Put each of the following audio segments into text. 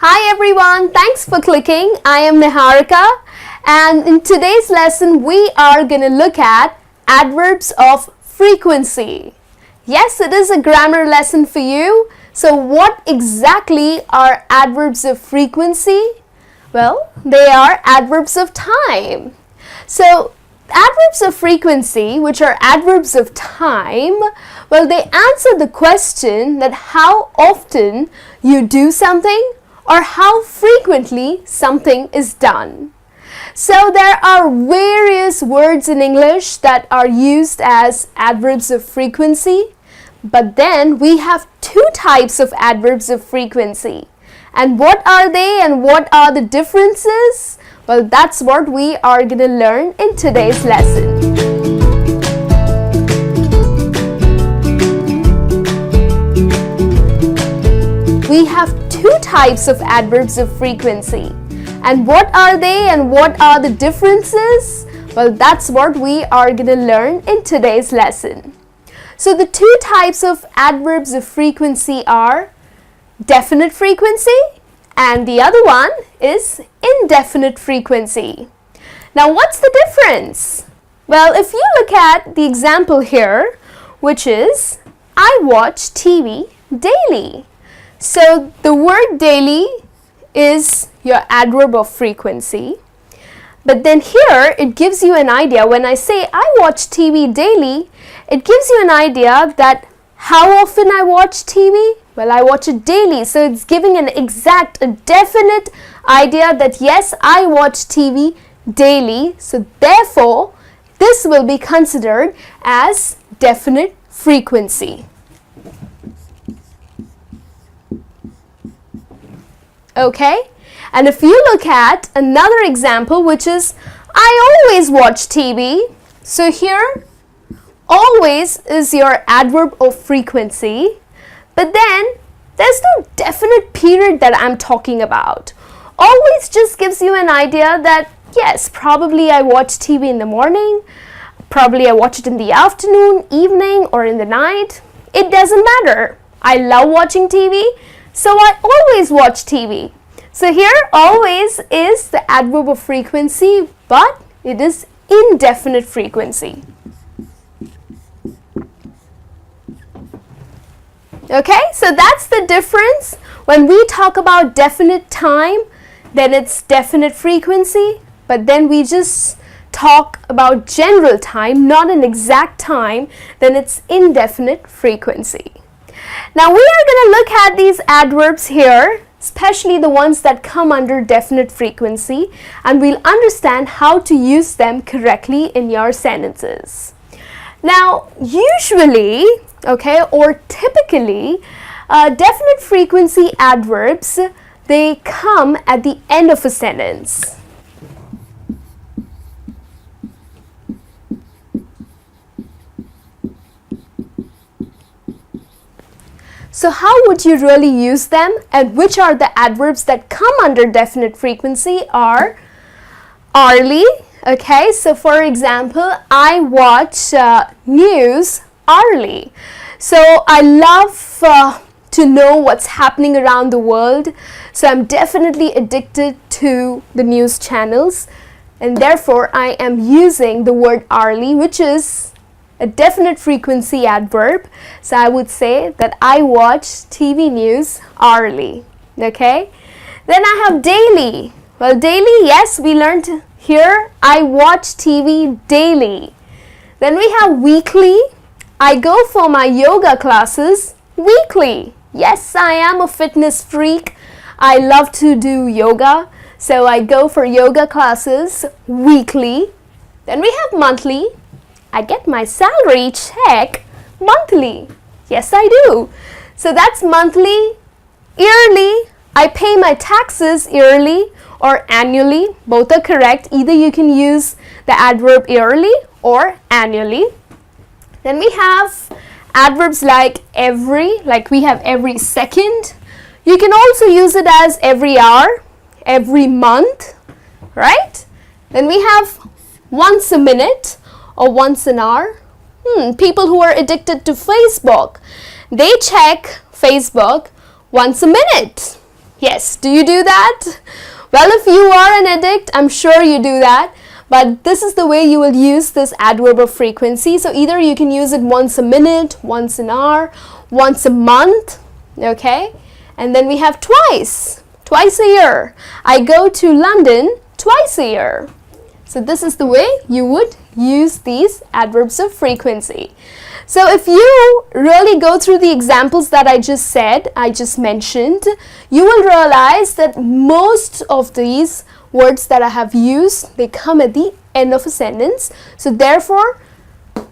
Hi everyone, thanks for clicking. I am Niharika, and in today's lesson we are going to look at adverbs of frequency. Yes, it is a grammar lesson for you. So what exactly are adverbs of frequency? Well, they are adverbs of time. So adverbs of frequency, which are adverbs of time, well, they answer the question that how often you do something or how frequently something is done. So there are various words in English that are used as adverbs of frequency, but then we have two types of adverbs of frequency. And what are they and what are the differences? Well, that's what we are going to learn in today's lesson. We have two types of adverbs of frequency. And what are they and what are the differences? Well, that's what we are going to learn in today's lesson. So the two types of adverbs of frequency are definite frequency and the other one is indefinite frequency. Now, what's the difference? Well, if you look at the example here, which is I watch TV daily. So the word daily is your adverb of frequency. But then here it gives you an idea. When I say I watch TV daily, it gives you an idea that how often I watch TV? Well, I watch it daily. So it's giving an exact, a definite idea that yes, I watch TV daily. So therefore, this will be considered as definite frequency. Okay? And if you look at another example, which is I always watch TV. So here, always is your adverb of frequency. But then, there's no definite period that I'm talking about. Always just gives you an idea that, yes, probably I watch TV in the morning. Probably I watch it in the afternoon, evening, or in the night. It doesn't matter. I love watching TV. So I always watch TV. So here always is the adverb of frequency, but it is indefinite frequency. Okay, so that's the difference. When we talk about definite time, then it's definite frequency, but then we just talk about general time, not an exact time, then it's indefinite frequency. Now we are going to look at these adverbs here, especially the ones that come under definite frequency, and we'll understand how to use them correctly in your sentences. Now, usually, okay, or typically, definite frequency adverbs, they come at the end of a sentence. So how would you really use them, and which are the adverbs that come under definite frequency are hourly. Okay, so for example, I watch news hourly. So I love to know what's happening around the world. So I'm definitely addicted to the news channels, and therefore I am using the word hourly, which is a definite frequency adverb. So I would say that I watch TV news hourly. Okay, then I have daily. Well, daily, yes, we learned here I watch TV daily. Then we have weekly. I go for my yoga classes weekly. Yes, I am a fitness freak. I love to do yoga, so I go for yoga classes weekly. Then we have monthly. I get my salary check monthly. Yes, I do. So that's monthly. Yearly, I pay my taxes yearly or annually. Both are correct. Either you can use the adverb yearly or annually. Then we have adverbs like every, like we have every second. You can also use it as every hour, every month, right? Then we have once a minute or once an hour. People who are addicted to Facebook, they check Facebook once a minute. Yes, do you do that? Well, if you are an addict, I'm sure you do that. But this is the way you will use this adverb of frequency. So either you can use it once a minute, once an hour, once a month, okay? And then we have twice a year. I go to London twice a year. So this is the way you would use these adverbs of frequency. So if you really go through the examples that I just mentioned, you will realize that most of these words that I have used, they come at the end of a sentence. So therefore,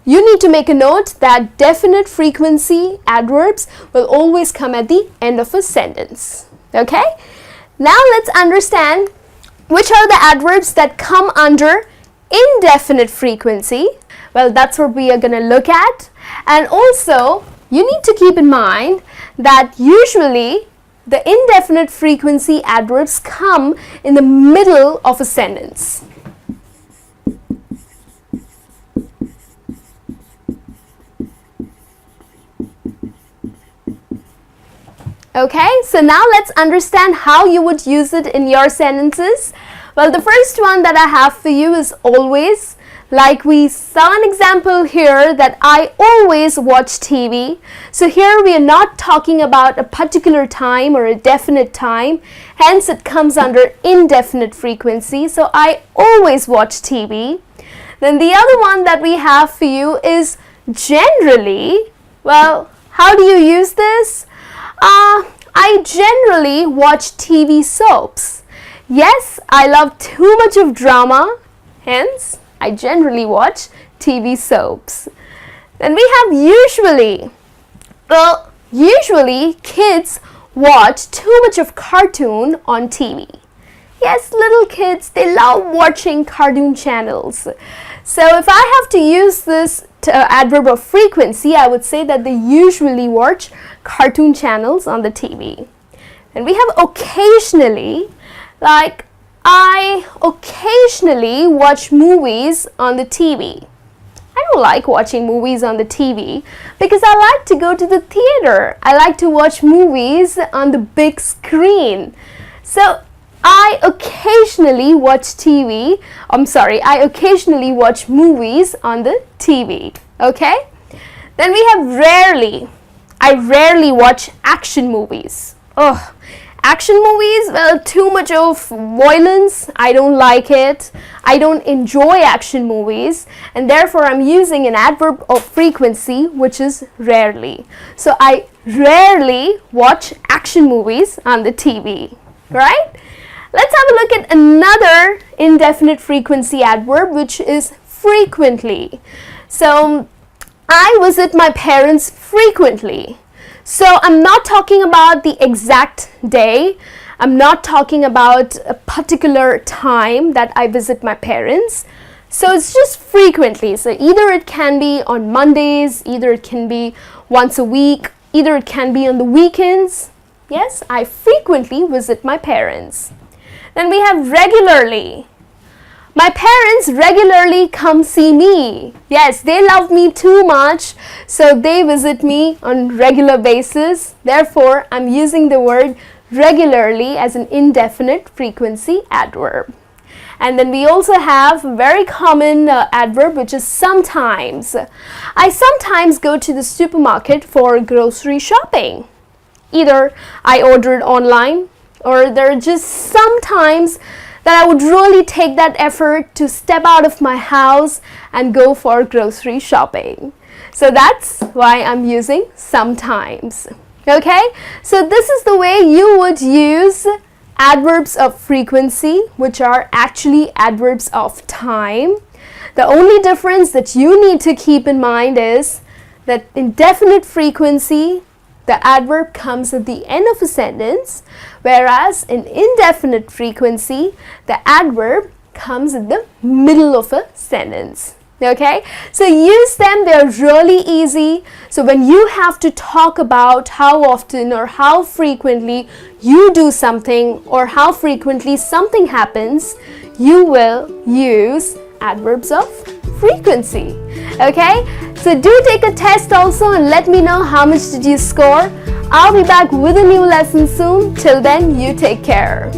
you need to make a note that definite frequency adverbs will always come at the end of a sentence. Okay? Now let's understand which are the adverbs that come under indefinite frequency. Well, that's what we are going to look at. And also, you need to keep in mind that usually the indefinite frequency adverbs come in the middle of a sentence. Okay, so now let's understand how you would use it in your sentences. Well, the first one that I have for you is always. Like we saw an example here that I always watch TV. So here we are not talking about a particular time or a definite time. Hence it comes under indefinite frequency. So I always watch TV. Then the other one that we have for you is generally. Well, how do you use this? I generally watch TV soaps. Yes, I love too much of drama. Hence, I generally watch TV soaps. Then we have usually. Well, usually kids watch too much of cartoon on TV. Yes, little kids, they love watching cartoon channels. So if I have to use this adverb of frequency, I would say that they usually watch cartoon channels on the TV. And we have occasionally, like I occasionally watch movies on the TV. I don't like watching movies on the TV because I like to go to the theater. I like to watch movies on the big screen. So I occasionally watch I occasionally watch movies on the TV. Okay? Then we have rarely. I rarely watch action movies. Oh, action movies, well, too much of violence. I don't like it. I don't enjoy action movies, and therefore I'm using an adverb of frequency, which is rarely. So I rarely watch action movies on the TV, right? Let's have a look at another indefinite frequency adverb, which is frequently. So I visit my parents frequently. So I'm not talking about the exact day. I'm not talking about a particular time that I visit my parents. So it's just frequently. So either it can be on Mondays, either it can be once a week, either it can be on the weekends. Yes, I frequently visit my parents. Then we have regularly. My parents regularly come see me. Yes, they love me too much, so they visit me on regular basis. Therefore, I'm using the word regularly as an indefinite frequency adverb. And then we also have a very common adverb, which is sometimes. I sometimes go to the supermarket for grocery shopping. Either I ordered online, or there are just sometimes that I would really take that effort to step out of my house and go for grocery shopping. So that's why I'm using sometimes. Okay? So this is the way you would use adverbs of frequency, which are actually adverbs of time. The only difference that you need to keep in mind is that in definite frequency, the adverb comes at the end of a sentence, whereas in indefinite frequency, the adverb comes in the middle of a sentence. Okay, so use them, they're really easy. So when you have to talk about how often or how frequently you do something or how frequently something happens, you will use adverbs of frequency. Okay, so do take a test also and let me know how much did you score. I'll be back with a new lesson soon. Till then, you take care.